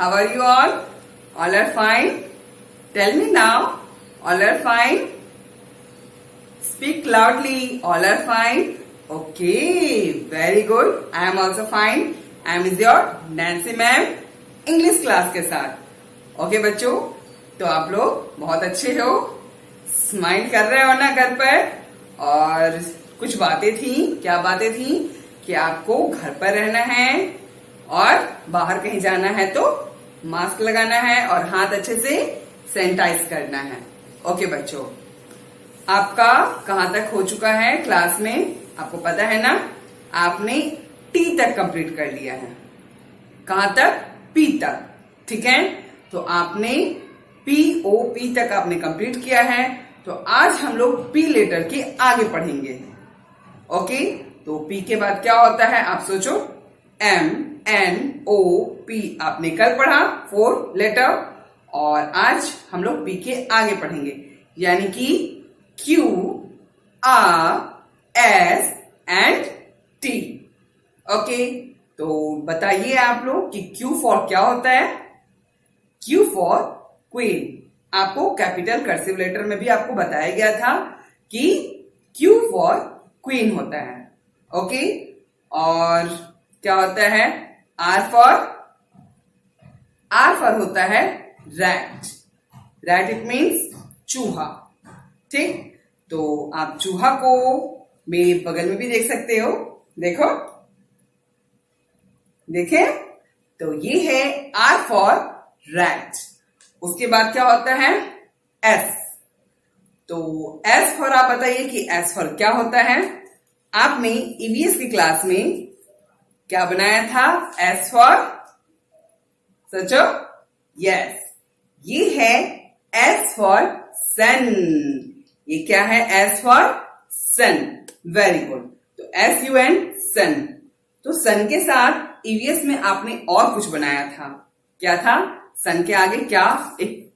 How are you all? All are fine? Tell me now. All are fine? Speak loudly. All are fine? Okay, very good. I am also fine. I am your Nancy ma'am English class के साथ. Okay बच्चों, तो आप लोग बहुत अच्छे हो, smile कर रहे हो ना घर पर. और कुछ बातें थी. क्या बातें थी? कि आपको घर पर रहना है और बाहर कहीं जाना है तो मास्क लगाना है और हाथ अच्छे से सैनिटाइज करना है. ओके बच्चों, आपका कहाँ तक हो चुका है क्लास में? आपको पता है ना, आपने टी तक कंप्लीट कर लिया है. कहाँ तक? पी तक. ठीक है, तो आपने POP तक आपने कंप्लीट किया है. तो आज हम लोग पी लेटर के आगे पढ़ेंगे. ओके, तो पी के बाद क्या होता है आप सोचो. MNOP आपने कल पढ़ा 4 लेटर, और आज हम लोग पी के आगे पढ़ेंगे, यानी कि Q R S and T. Okay, तो बताइए आप लोग कि Q फॉर क्या होता है? Q for queen. आपको कैपिटल कर्सिव लेटर में भी आपको बताया गया था कि Q फॉर क्वीन होता है. ओके, और क्या होता है? R फॉर होता है रैट. रैट इट मीन्स चूहा. ठीक, तो आप चूहा को मेरे बगल में भी देख सकते हो. देखो, देखे, तो ये है R फॉर रैट. उसके बाद क्या होता है? S. तो S फॉर आप बताइए कि S फॉर क्या होता है? आपने EVS की क्लास में क्या बनाया था? S फॉर, सोचो. यस, ये है S फॉर सन. ये क्या है? S for sun. Very good. तो SUN सन. तो सन के साथ EVS में आपने और कुछ बनाया था. क्या था? सन के आगे क्या एक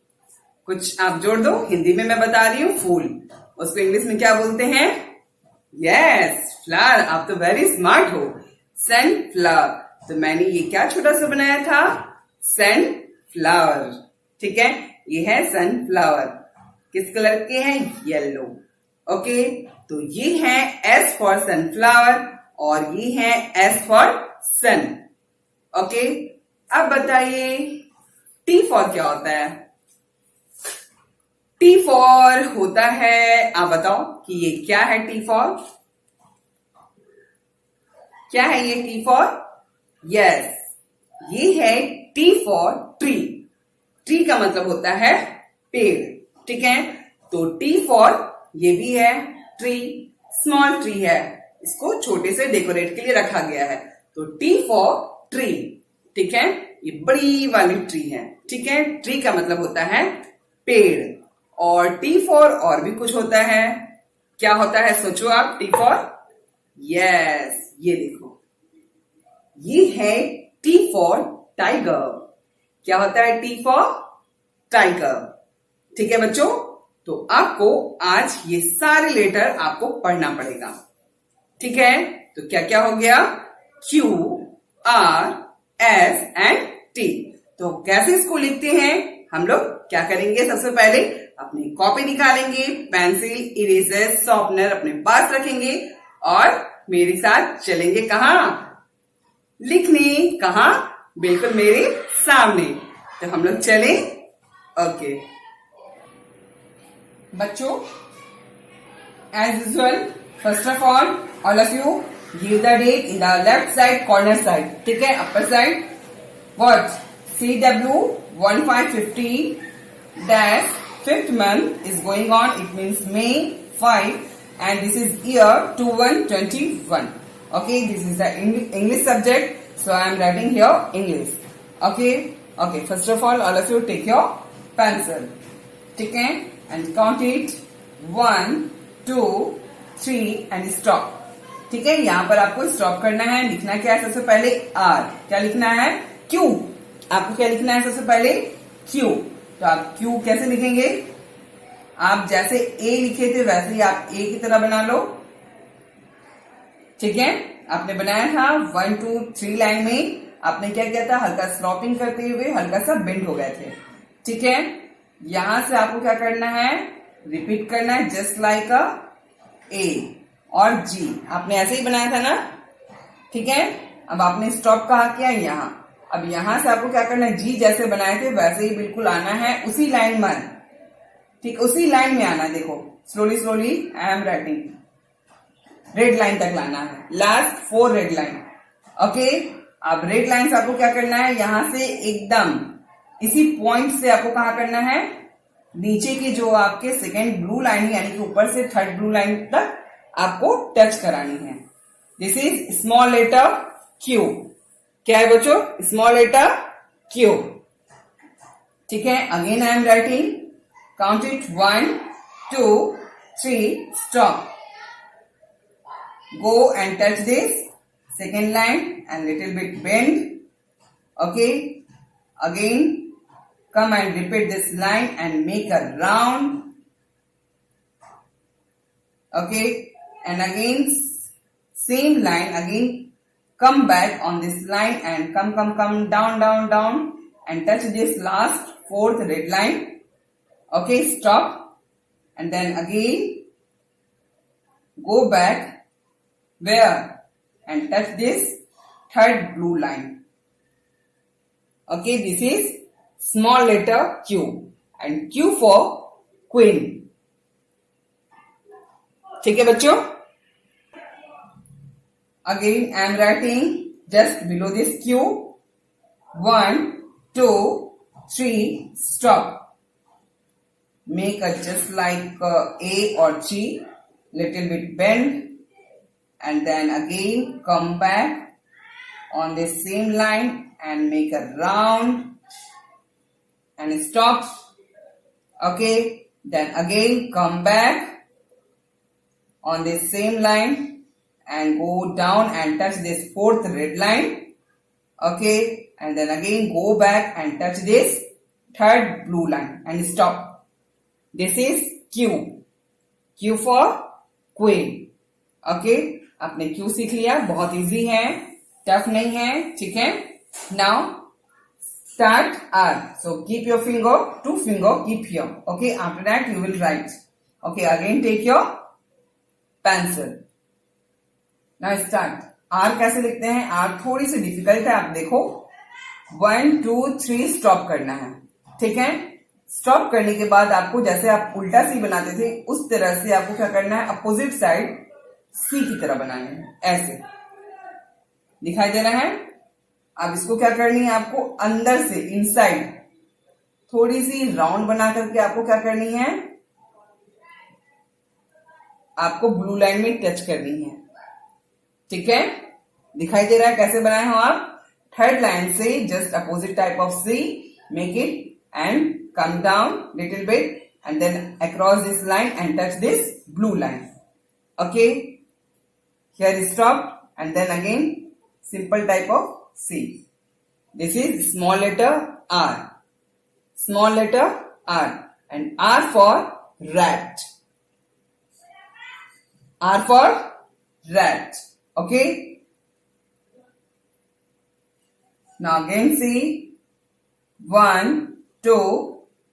कुछ आप जोड़ दो. हिंदी में मैं बता रही हूं, फूल. उसको इंग्लिश में क्या बोलते हैं? Yes, flower. आप तो वेरी स्मार्ट हो. सनफ्लावर. तो मैंने ये क्या छोटा सा बनाया था? सनफ्लावर. ठीक है, ये है सनफ्लावर. किस कलर के हैं? येलो. ओके, तो ये है S फॉर सनफ्लावर और ये है S फॉर सन. ओके, अब बताइए T फॉर क्या होता है? T फॉर होता है, आप बताओ कि ये क्या है? T फॉर क्या है? ये T फॉर, यस, ये है T फॉर ट्री. ट्री का मतलब होता है पेड़. ठीक है, तो T फॉर ये भी है ट्री. स्मॉल ट्री है, इसको छोटे से डेकोरेट के लिए रखा गया है. तो T फॉर ट्री. ठीक है, ये बड़ी वाली ट्री है. ठीक है, ट्री का मतलब होता है पेड़. और T फॉर और भी कुछ होता है. क्या होता है सोचो आप? T फॉर, यस, ये देखो, ये है T फॉर टाइगर. क्या होता है? T for tiger. ठीक है बच्चों, तो आपको आज ये सारे लेटर आपको पढ़ना पड़ेगा. ठीक है, तो क्या क्या हो गया? Q R S and T. तो कैसे इसको लिखते हैं हम लोग? क्या करेंगे? सबसे पहले अपनी कॉपी निकालेंगे, पेंसिल, इरेजर, शॉर्पनर अपने पास रखेंगे और मेरे साथ चलेंगे. कहाँ लिखने? कहाँ? बिल्कुल मेरे सामने. तो हम लोग चले. ओके बच्चों, as usual, first of all of you give the date in the left side corner side. ठीक है, upper side. What? CW 1550 dash 5th month is going on. It means May 5, and this is year 2121. Okay, this is the English subject, so I am writing here English. Okay, first of all of you take your pencil. ठीक है, and count it 1 2 3 and stop. ठीक है, यहाँ पर आपको stop करना है. लिखना क्या है? सबसे पहले R. क्या लिखना है? Q. आपको क्या लिखना है? सबसे पहले Q. तो आप Q कैसे लिखेंगे? आप जैसे A लिखे थे वैसे ही आप A की तरह बना लो. ठीक है, आपने बनाया था 1 2 3 लाइन में. आपने क्या किया था, हल्का स्लॉपिंग करते हुए हल्का सा बेंड हो गए थे। ठीक है, यहां से आपको क्या करना है, रिपीट करना है जस्ट लाइक अ ए और जी। आपने ऐसे ही बनाया था ना। ठीक है, अब आपने स्टॉप कहाँ किया, यहाँ। अब यहां से आपको क्या करना है, जी जैसे बनाए थे वैसे ही बिल्कुल आना है, उसी लाइन में। ठीक, उसी लाइन में आना है। देखो slowly slowly I am writing, red line तक लाना है, लास्ट 4 रेड लाइन। ओके, अब रेड लाइन से आपको क्या करना है, यहां से एकदम इसी पॉइंट से आपको कहा करना है, नीचे की जो आपके सेकेंड ब्लू लाइन है, यानी कि ऊपर से थर्ड ब्लू लाइन तक आपको टच करानी है। This is small letter Q. क्या है बच्चों, स्मॉल लेटर क्यू। ठीक है, again I am writing, count it 1 2 3 stop. Go and touch this second line and little bit bend. Okay, again come and repeat this line and make a round. Okay, and again same line, again come back on this line and come down and touch this last 4th red line. Okay, stop, and then again go back where and touch this 3rd blue line. Okay, this is small letter Q and Q for queen. ठीक है बच्चों, again I am writing just below this Q, 1 2 3 stop. Make a just like A or G, little bit bend, and then again come back on the same line and make a round and stop. Okay, then again come back on the same line and go down and touch this 4th red line. Okay, and then again go back and touch this 3rd blue line and stop. This is Q. Q for queen. Okay, आपने Q सीख लिया, बहुत easy है, tough नहीं है। ठीक है, now start R. So keep your finger, 2 finger keep here. Okay, after that you will write. Okay, again take your pencil, now start. R कैसे लिखते हैं, आर थोड़ी सी डिफिकल्ट है, आप देखो 1 2 3 स्टॉप करना है। ठीक है, स्टॉप करने के बाद आपको जैसे आप उल्टा सी बनाते थे उस तरह से आपको क्या करना है, अपोजिट साइड सी की तरह बनाने हैं। ऐसे दिखाई दे रहा है। अब इसको क्या करनी है, आपको अंदर से इनसाइड थोड़ी सी राउंड बना करके आपको क्या करनी है, आपको ब्लू लाइन में टच करनी है। ठीक है, दिखाई दे रहा है कैसे बनाए हो आप। 3rd लाइन से just opposite type of C, make it and come down little bit and then across this line and touch this blue line. Okay, here is stop and then again simple type of C. This is small letter R, small letter R, and R for rat, R for rat. Okay, now again see 1 2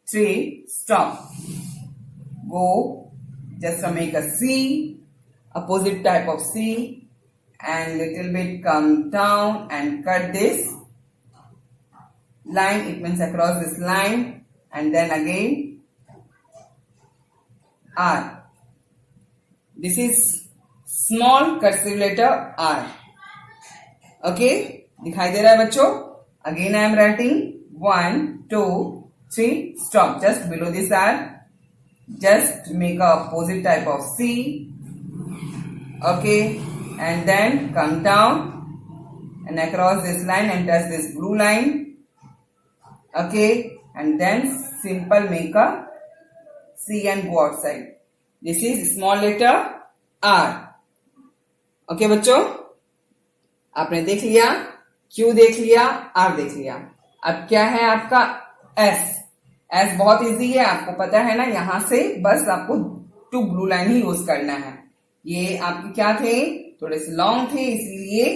3 stop. Go just make a C, opposite type of C, and little bit come down and cut this line. It means across this line, and then again R. This is small cursive letter R. Okay, दिखाई दे रहा है बच्चों। Again I am writing 1 2 3 stop. Just below this R, just make a opposite type of C. Okay, and then come down and across this line and touch this blue line. Okay, and then simple make a C and go outside. This is small letter R. Okay बच्चों, आपने देख लिया, Q देख लिया, R देख लिया। अब क्या है आपका S। S बहुत इजी है, आपको पता है ना। यहां से बस आपको 2 ब्लू लाइन ही यूज करना है। ये आपके क्या थे, थोड़े से लॉन्ग थे, इसलिए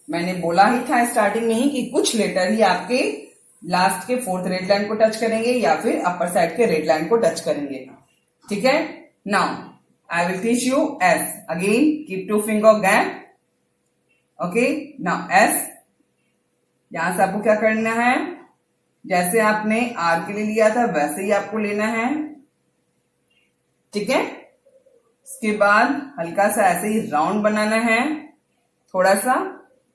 मैंने बोला ही था स्टार्टिंग में ही कि कुछ लेटर ही आपके लास्ट के फोर्थ रेड लाइन को टच करेंगे या फिर अपर साइड के रेड लाइन को टच करेंगे। ठीक है, now I will teach U S. Again keep two finger gap. Okay, now S, यहां से आपको क्या करना है, जैसे आपने आर के लिए लिया था वैसे ही आपको लेना है। ठीक है, इसके बाद हल्का सा ऐसे ही राउंड बनाना है, थोड़ा सा।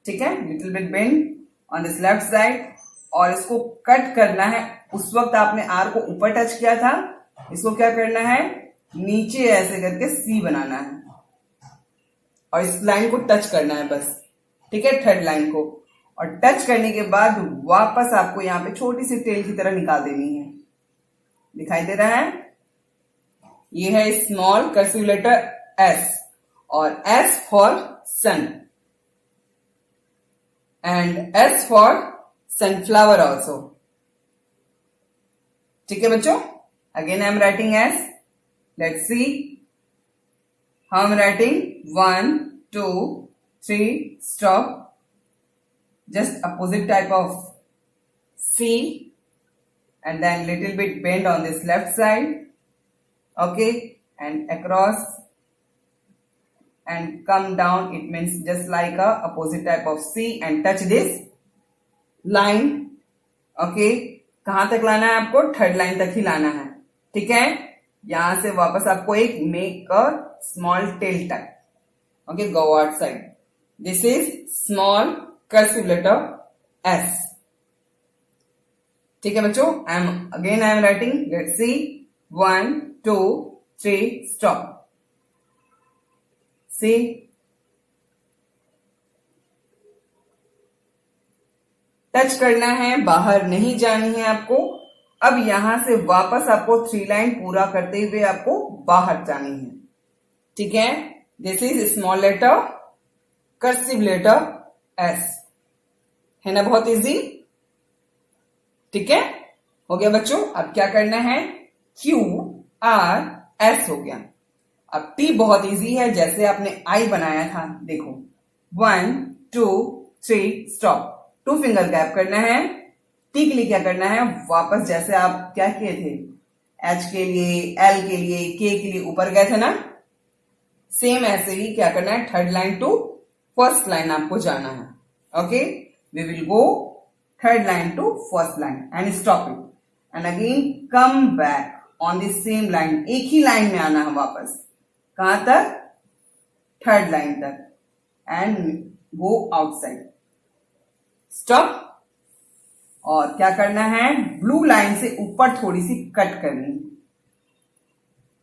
ठीक है, little bit bend on this left side, और इसको कट करना है। उस वक्त आपने आर को ऊपर टच किया था, इसको क्या करना है, नीचे ऐसे करके सी बनाना है और इस लाइन को टच करना है बस। ठीक है, थर्ड लाइन को, और टच करने के बाद वापस आपको यहां पे छोटी सी टेल की तरह निकाल देनी है। दिखाई दे रहा है, ये है स्मॉल कर्सिव लेटर एस, और S for sun and S for sunflower also. ठीक है बच्चों, again I am writing S. Let's see how I am writing. 1 2 3 stop, just opposite type of C, and then little bit bend on this left side. Okay, and across and come down, it means just like a opposite type of C, and touch this line. Okay, कहां तक लाना है आपको, third line तक ही लाना है। ठीक है, यहां से वापस आपको एक make a small tail type. Okay, go outside. This is small cursive letter S. ठीक है बच्चों, I am writing. Let's see 1 2 3 stop. See, touch करना है, बाहर नहीं जानी है आपको। अब यहां से वापस आपको 3 लाइन पूरा करते हुए आपको बाहर जानी है। ठीक है, this is small letter cursive letter S, है ना, बहुत इजी। ठीक है, हो गया बच्चों। अब क्या करना है, क्यू आर एस हो गया। अब टी बहुत इजी है, जैसे आपने आई बनाया था। देखो 1 2 3 स्टॉप, 2 फिंगर गैप करना है। टी के लिए क्या करना है, वापस जैसे आप क्या किए थे, एच के लिए, एल के लिए, के के लिए ऊपर गए थे ना, सेम ऐसे ही क्या करना है, third line to first line आपको जाना है। Okay, we will go third line to first line and stop it, and again come back on the same line। एक ही लाइन में आना है वापस, कहां तक, थर्ड लाइन तक, and go outside, stop। और क्या करना है, ब्लू लाइन से ऊपर थोड़ी सी कट करनी।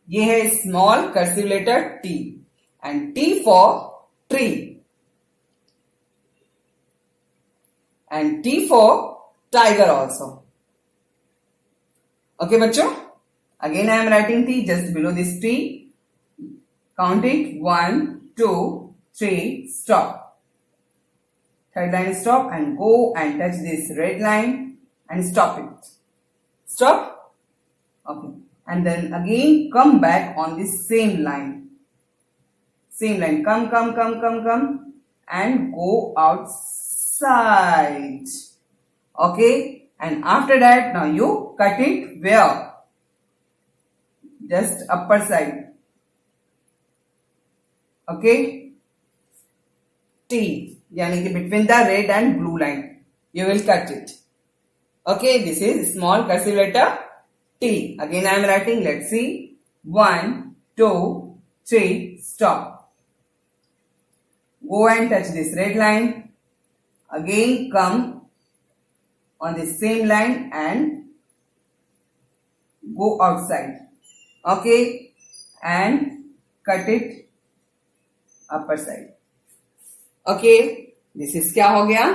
ये है small cursive letter T, and T for tree, and T for tiger also. Okay बच्चों, again I am writing T just below this T. Count it 1 2 3 stop. Third line stop and go and touch this red line and stop it. Stop. Okay, and then again come back on this same line. Same line, come and go outside. Okay, and after that now you cut it where, just upper side. Okay, T, यानी कि between the red and blue line you will cut it. Okay, this is small cursive letter T. Again I am writing, let's see 1 2 3 stop. Go and touch this red line. Again come on the same line and go outside. Okay, and cut it upper side. Okay, this is क्या हो गया,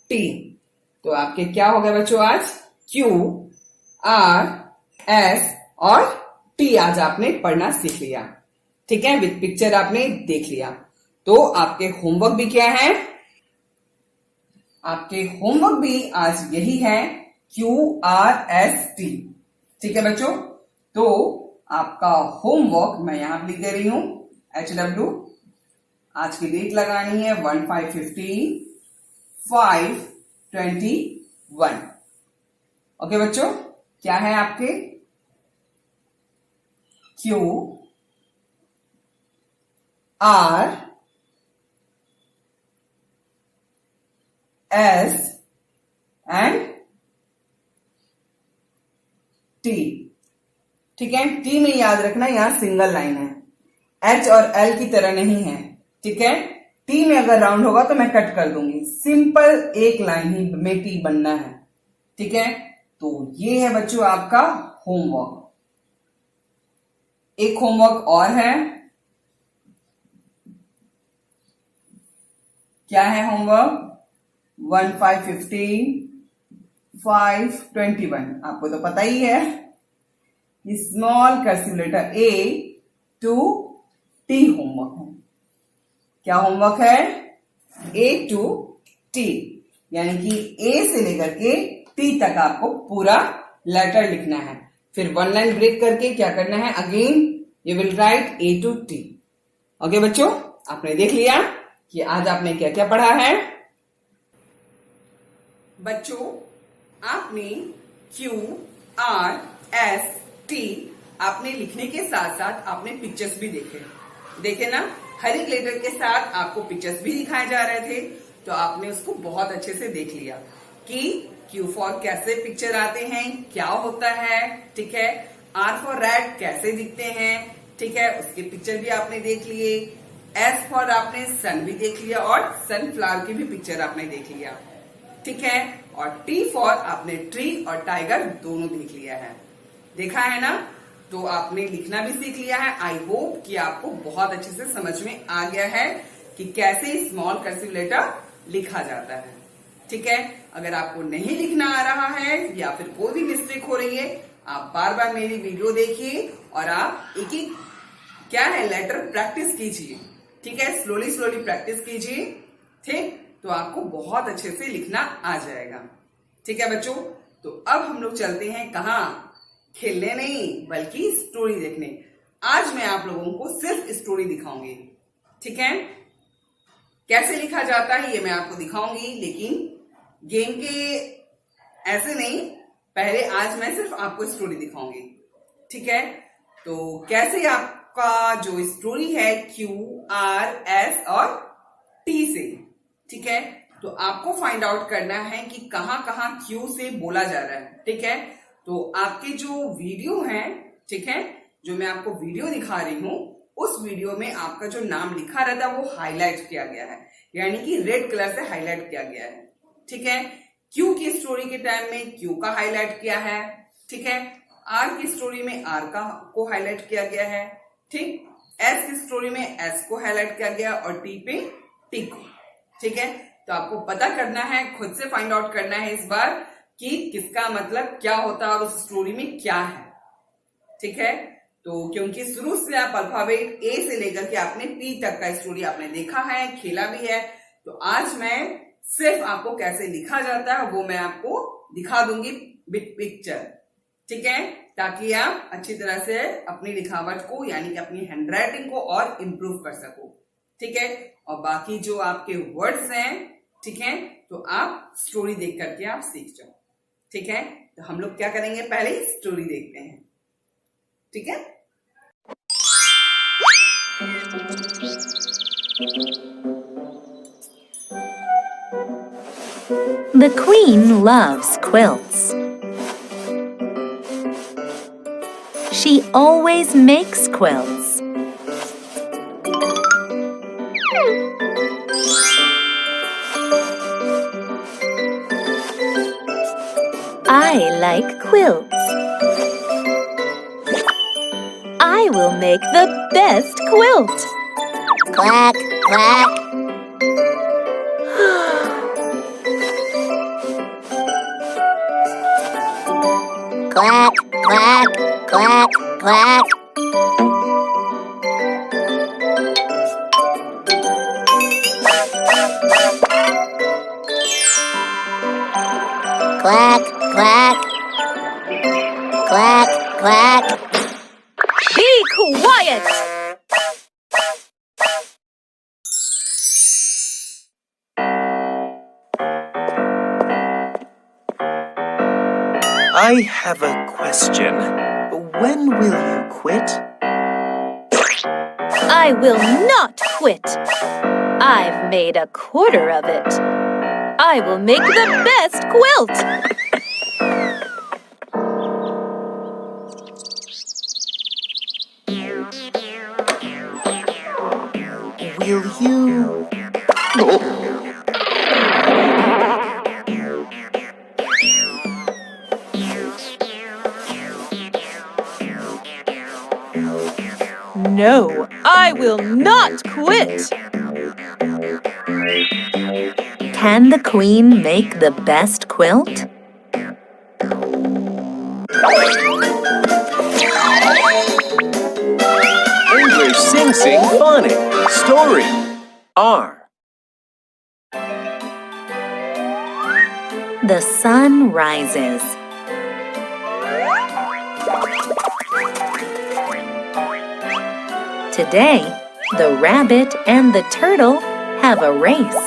T। तो आपके क्या हो गया बच्चों आज, Q R S और T आज आपने पढ़ना सीख लिया। ठीक है, विद पिक्चर आपने देख लिया। तो आपके होमवर्क भी क्या है, आपके होमवर्क भी आज यही है, QRST। ठीक है बच्चों, तो आपका होमवर्क मैं यहां लिख दे रही हूं, HW। आज की डेट लगानी है 15/15 521। ओके बच्चों, क्या है आपके Q R S and T। ठीक है, T में याद रखना यहां सिंगल लाइन है, H और L की तरह नहीं है। ठीक है, T में अगर राउंड होगा तो मैं कट कर दूंगी, सिंपल एक लाइन ही में T बनना है। ठीक है, तो ये है बच्चों आपका होमवर्क। एक होमवर्क और है, क्या है होमवर्क? 1 5 15 5 21। आपको तो पता ही है, small cursive letter A to T homework है। क्या होमवर्क है? A टू T, यानी कि A से लेकर के T तक आपको पूरा लेटर लिखना है। फिर वन लाइन ब्रेक करके क्या करना है? Again you will write A to T। Okay बच्चों, आपने देख लिया कि आज आपने क्या क्या पढ़ा है। बच्चों, आपने Q R S T आपने लिखने के साथ साथ आपने पिक्चर्स भी देखे ना। हर एक लेटर के साथ आपको पिक्चर्स भी दिखाए जा रहे थे, तो आपने उसको बहुत अच्छे से देख लिया कि Q फॉर कैसे पिक्चर आते हैं, क्या होता है। ठीक है, R फॉर रेड कैसे दिखते हैं। ठीक है, उसके पिक्चर भी आपने देख लिए। S फॉर आपने सन भी देख लिया और सनफ्लावर की भी पिक्चर आपने देख लिया। ठीक है, और T फॉर आपने ट्री और टाइगर दोनों देख लिया है। देखा है ना, तो आपने लिखना भी सीख लिया है। आई होप कि आपको बहुत अच्छे से समझ में आ गया है कि कैसे स्मॉल कर्सिव लेटर लिखा जाता है। ठीक है, अगर आपको नहीं लिखना आ रहा है या फिर कोई भी मिस्टेक हो रही है, आप बार बार मेरी वीडियो देखिए और आप एक एक क्या है लेटर प्रैक्टिस कीजिए। ठीक है, स्लोली स्लोली प्रैक्टिस कीजिए। ठीक, तो आपको बहुत अच्छे से लिखना आ जाएगा। ठीक है बच्चों, तो अब हम लोग चलते हैं कहाँ? खेलने नहीं, बल्कि स्टोरी देखने। आज मैं आप लोगों को सिर्फ स्टोरी दिखाऊंगी। ठीक है, कैसे लिखा जाता है ये मैं आपको दिखाऊंगी, लेकिन गेम के ऐसे नहीं। पहले आज मैं सिर्फ आपको स्टोरी दिखाऊंगी। ठीक है, तो कैसे आपका जो स्टोरी है Q R S और T से। ठीक है, तो आपको फाइंड आउट करना है कि कहां कहां Q से बोला जा रहा है। ठीक है, तो आपके जो वीडियो है, ठीक है, जो मैं आपको वीडियो दिखा रही हूं, उस वीडियो में आपका जो नाम लिखा रहता है वो हाईलाइट किया गया है, यानी कि रेड कलर से हाईलाइट किया गया है। ठीक है, Q की स्टोरी के टाइम में Q का हाईलाइट किया है। ठीक है, R की स्टोरी में R का को हाईलाइट किया गया है। ठीक, S की स्टोरी में S को हाईलाइट किया गया और T पे T को। ठीक है, तो आपको पता करना है, खुद से फाइंड आउट करना है इस बार कि किसका मतलब क्या होता है और उस स्टोरी में क्या है। ठीक है, तो क्योंकि शुरू से आप अल्फाबेट A से लेकर के आपने P तक का स्टोरी आपने देखा है, खेला भी है, तो आज मैं सिर्फ आपको कैसे लिखा जाता है वो मैं आपको दिखा दूंगी विद पिक्चर। ठीक है, ताकि आप अच्छी तरह से अपनी लिखावट को यानी कि अपनी हैंडराइटिंग को और इम्प्रूव कर सको। ठीक है, और बाकी जो आपके वर्ड्स हैं, ठीक है, तो आप स्टोरी देख करके आप सीख जाओ। ठीक है, तो हम लोग क्या करेंगे, पहले स्टोरी देखते हैं। ठीक है, The queen loves quilts. She always makes quilts. I like quilts. I will make the best quilt. Quack, quack. Quack, quack, quack, quack. Quack, quack. Quack, quack. Be quiet! I have a question. When will you quit? I will not quit. I've made a quarter of it. I will make the best quilt. Will you? No, I will not quit. Can the queen make the best quilt? English Sing Sing Phonic Story R. The sun rises. Today, the rabbit and the turtle have a race.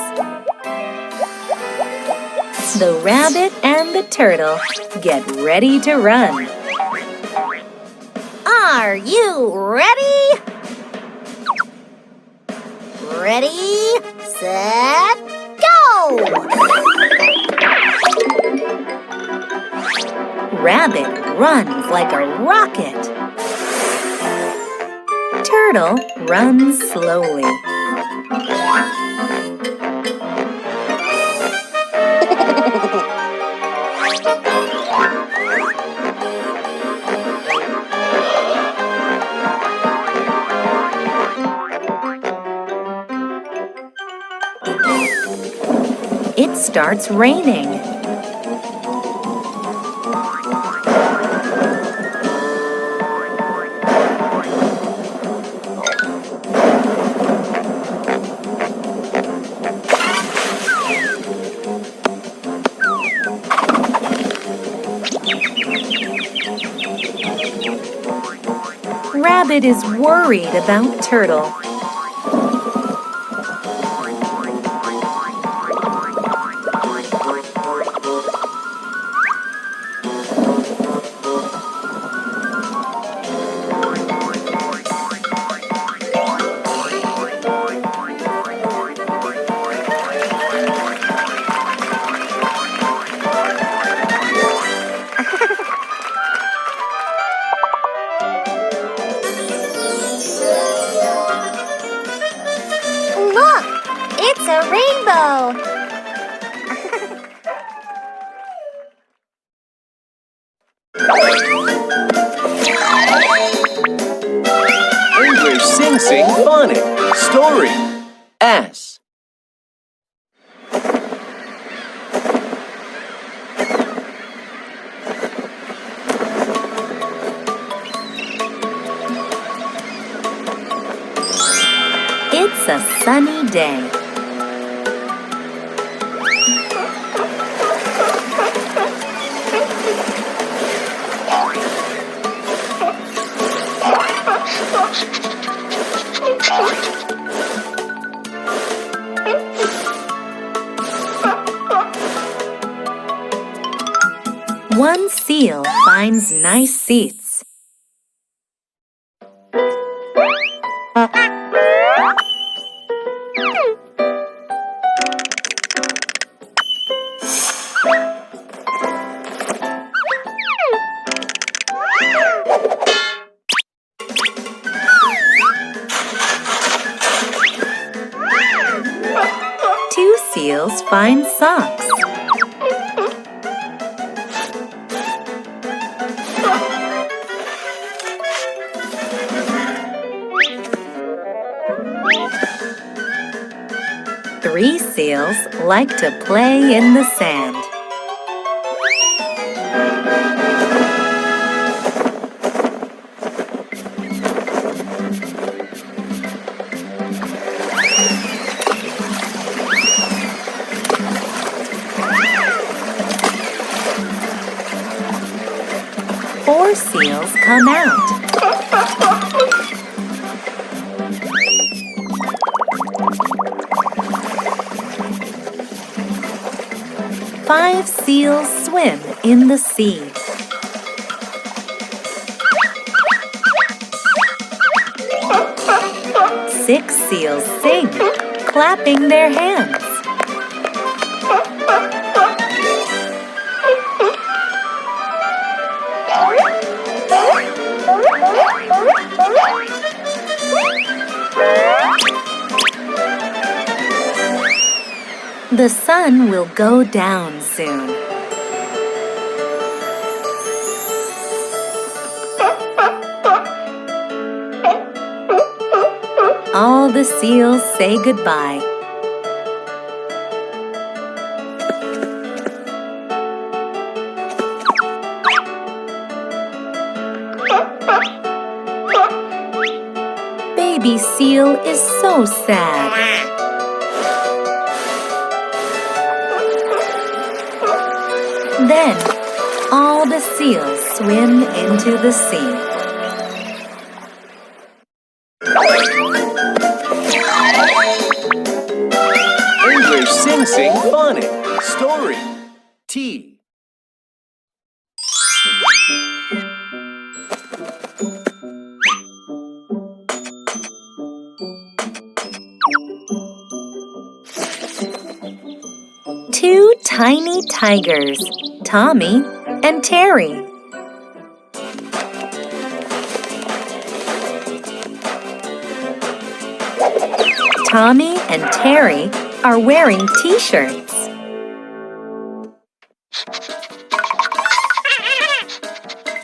The rabbit and the turtle get ready to run. Are you ready? Ready, set, go! Rabbit runs like a rocket. Turtle runs slowly. It starts raining. Rabbit is worried about Turtle. Look! It's a rainbow! English Sing Sing Phonic Story S. It's a sunny day. One seal finds nice seats. Two seals find socks. Three seals like to play in the sand. Four seals come out. Five seals swim in the sea. 6 seals sing, clapping their hands. The sun will go down soon. All the seals say goodbye. Baby seal is so sad. Then, all the seals swim into the sea. English Sing Sing Phonic Story T. Two tiny tigers, Tommy and Terry. Tommy and Terry are wearing t-shirts.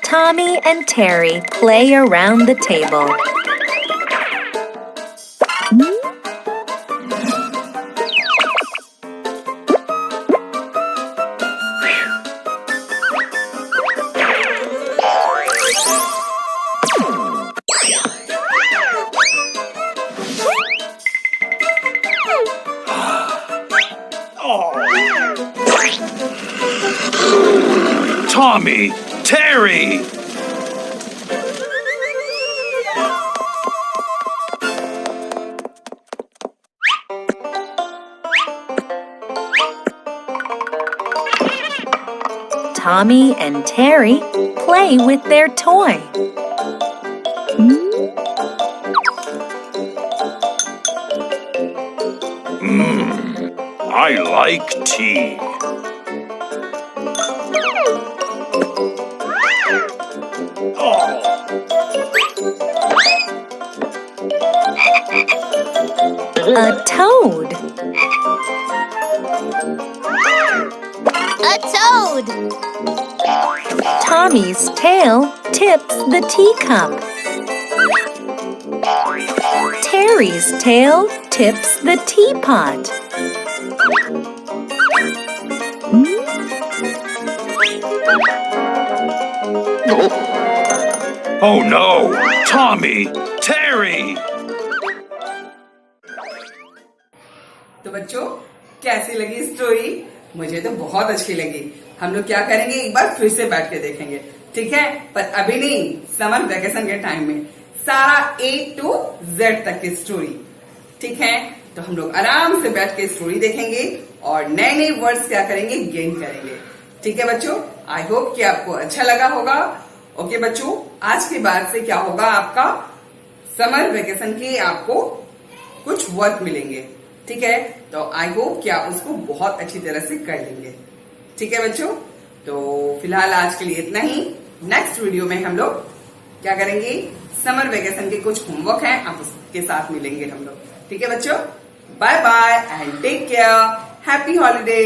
Tommy and Terry play around the table. Tommy, Terry! Tommy and Terry play with their toy. I like tea. A toad. A toad. Tommy's tail tips the teacup. Terry's tail tips the teapot. Oh no! Tommy! Terry! तो बच्चों कैसी लगी story? मुझे तो बहुत अच्छी लगी। हम लोग क्या करेंगे, एक बार फिर से बैठ के देखेंगे, ठीक है? पर अभी नहीं, समर वेकेशन के टाइम में सारा A to Z तक की स्टोरी, ठीक है? तो हम लोग आराम से बैठ के स्टोरी देखेंगे और नए नए वर्ड्स क्या करेंगे, गेन करेंगे, ठीक है बच्चों? आई होप कि आपको अच्छा लगा होगा। ओके बच्चों, आज के बाद से क्या होगा, आपका समर वेकेशन के आपको कुछ वर्क मिलेंगे, ठीक है? तो आई होप कि आप उसको बहुत अच्छी तरह से कर लेंगे, ठीक है बच्चों? तो फिलहाल आज के लिए इतना ही। नेक्स्ट वीडियो में हम लोग क्या करेंगे, समर वेकेशन के कुछ होमवर्क हैं, आप उसके साथ मिलेंगे हम लोग, ठीक है बच्चों? Bye bye and take care, happy holiday.